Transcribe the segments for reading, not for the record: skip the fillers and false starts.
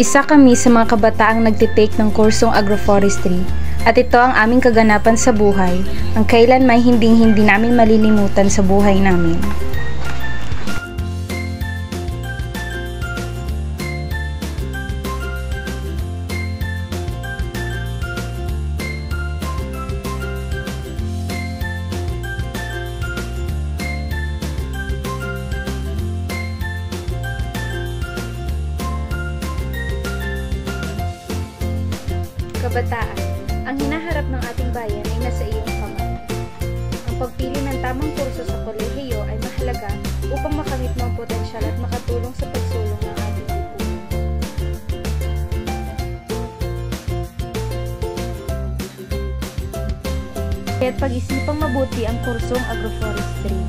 Isa kami sa mga kabataang nagtitake ng kursong agroforestry at ito ang aming kaganapan sa buhay, ang kailan may hindi namin malilimutan sa buhay namin. Kabataan, ang hinaharap ng ating bayan ay nasa iyong kamay. Ang pagpili ng tamang kurso sa kolehiyo ay mahalaga upang makamit mo ang potensyal at makatulong sa pagsulong ng ating lipunan. Kaya't pag-isipang mabuti ang kursong agroforestry.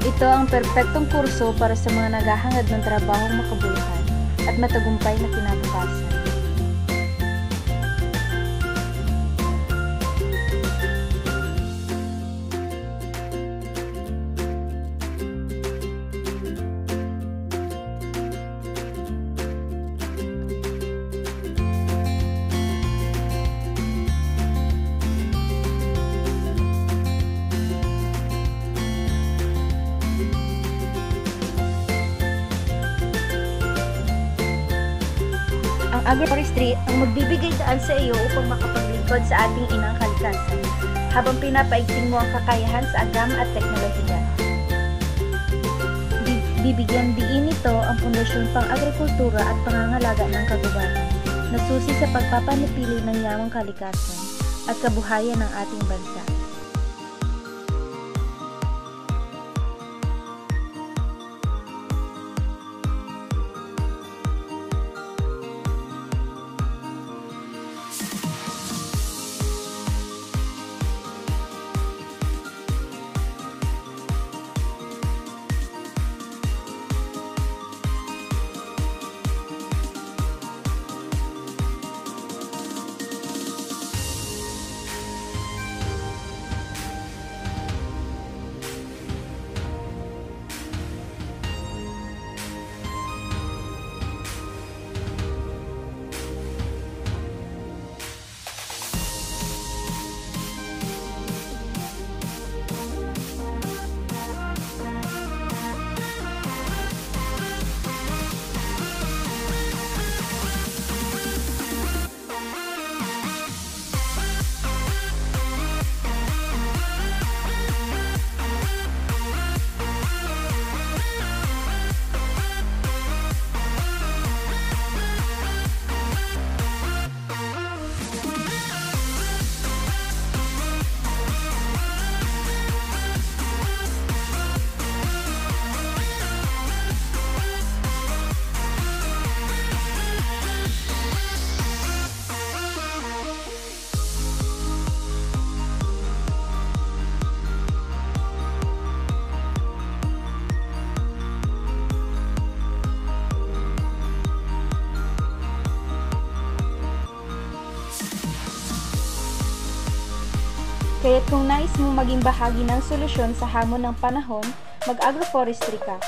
Ito ang perpektong kurso para sa mga naghahangad ng trabahong makabuluhan at matagumpay na kinabukasan. Ang agroforestry ang magbibigay daan sa iyo upang makapaglingkod sa ating inang kalikasan, habang pinapaigting mo ang kakayahan sa agama at teknolohiya. Bibigyan diin nito ang pundasyon pang-agrikultura at pangangalaga ng kagubatan, na susi sa pagpapanatili ng yamang kalikasan at kabuhayan ng ating bansa. Kaya't kung nais mo maging bahagi ng solusyon sa hamon ng panahon, mag-agroforestry ka.